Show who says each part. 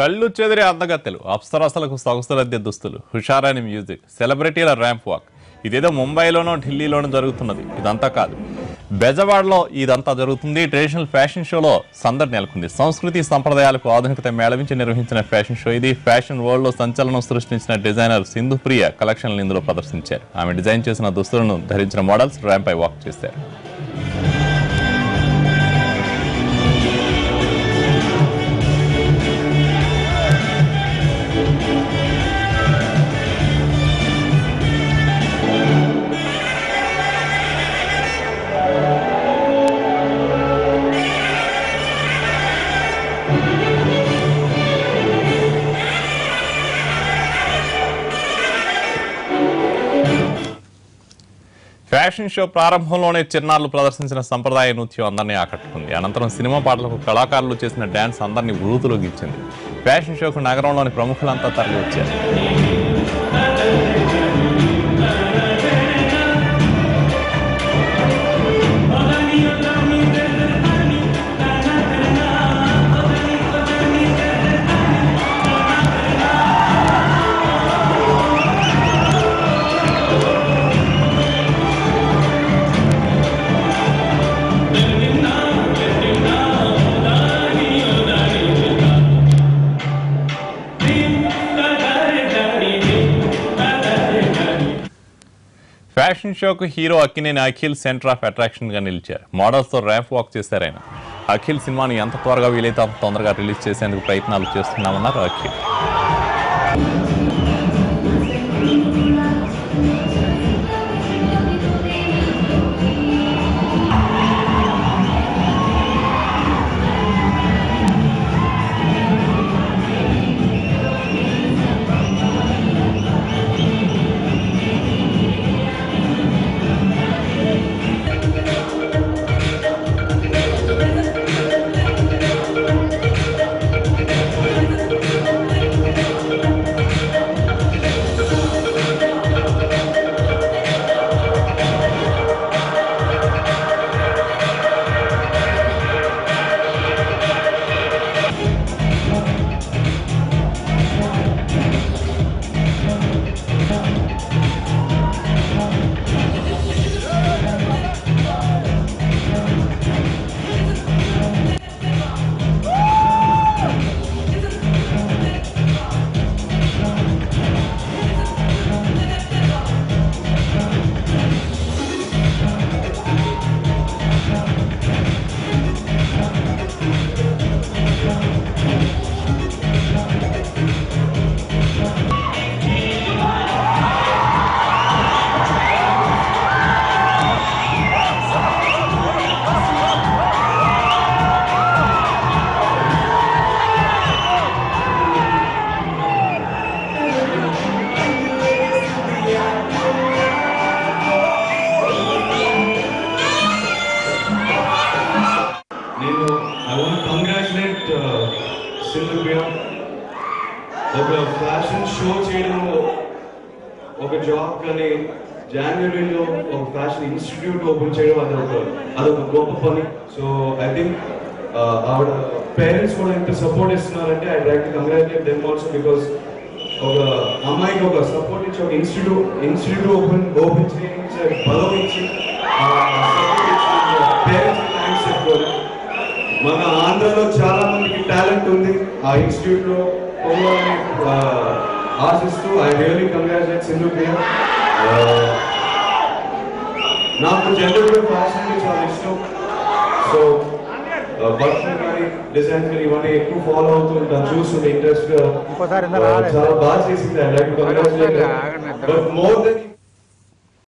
Speaker 1: కళ్ళు చెదిరే అందగత్తెలు, అప్సరసలకు సొగసులద్దె దుస్తులు, హుషారాని music, సెలబ్రిటీల ramp walk. ఇదేదో ముంబైలోనో ఢిల్లీలోనో జరుగుతున్నది. ఇదంతా కాదు, బెజవాడలో ఇదంతా జరుగుతుంది. ట్రెడిషనల్ ఫ్యాషన్ షోలో సందడి నెలకొంది. సంస్కృతి సంప్రదాయాలకు ఆధునికత మేళవించి నిర్వహించిన ఫ్యాషన్ షో ఇది. ఫ్యాషన్ వరల్డ్ లో సంచలనం సృష్టించిన డిజైనర్ సింధుప్రియ కలెక్షన్లు ఇందులో ప్రదర్శించారు. ఆమె డిజైన్ చేసిన దుస్తులను ధరించిన మోడల్స్ ర్యాంప్ పై వాక్ చేశారు. ఫ్యాషన్ షో ప్రారంభంలోనే చిన్నారులు ప్రదర్శించిన సంప్రదాయ నృత్యం అందరినీ ఆకట్టుకుంది. అనంతరం సినిమా పాటలకు కళాకారులు చేసిన డ్యాన్స్ అందరినీ వృత్తిలోకి ఇచ్చింది. ఫ్యాషన్ షోకు నగరంలోని ప్రముఖులంతా తరలి వచ్చారు. ఫ్యాషన్ షోకు hero Akkineni Akhil centre of attraction గా నిలిచారు. మోడల్స్ తో ర్యాంప్ వాక్ చేశారు ఆయన. అఖిల్ సినిమాను ఎంత త్వరగా వీలైతే అంత తొందరగా రిలీజ్ చేసేందుకు ప్రయత్నాలు చేస్తున్నామన్నారు Akhil.
Speaker 2: I want to congratulate Sindhupriya. ఒక ఫ్యాషన్ షో చేయడం ఒక జాబ్ కానీ జనవరిలో ఒక ఫ్యాషన్ ఇన్స్టిట్యూట్ ఓపెన్ చేయడం అదొక గొప్ప పని. సో ఐ థింక్ ఆవిడ పేరెంట్స్ కూడా ఇంత సపోర్ట్ ఇస్తున్నారంటే I like to congratulate them also. Because ఒక అమ్మాయికి ఒక సపోర్ట్ ఇచ్చి ఒక ఇన్స్టిట్యూట్ ఓపెన్ చేయించి బలం ఇచ్చి పేరెంట్స్ థ్యాంక్స్ చెప్పుకోవాలి. మన ఆంధ్రలో చాలా మందికి టాలెంట్ ఉంది, ఆ ఇన్స్టిట్యూట్ లో పోవాలని ఆశిస్తూ ఐ రియల్లీ కంగ్రాచులేట్ సింధుప్రియ. నాకు జనరల్గా ఫ్యాషన్ అంటే చాలా ఇష్టం. సో బట్టలు కానీ డిజైన్ కానీ ఇవన్నీ ఎక్కువ ఫాలో అవుతుంటాను, చూస్తుంటే ఇంట్రెస్ట్ గా చాలా బాగా చేసింది. I like to congratulate. But more than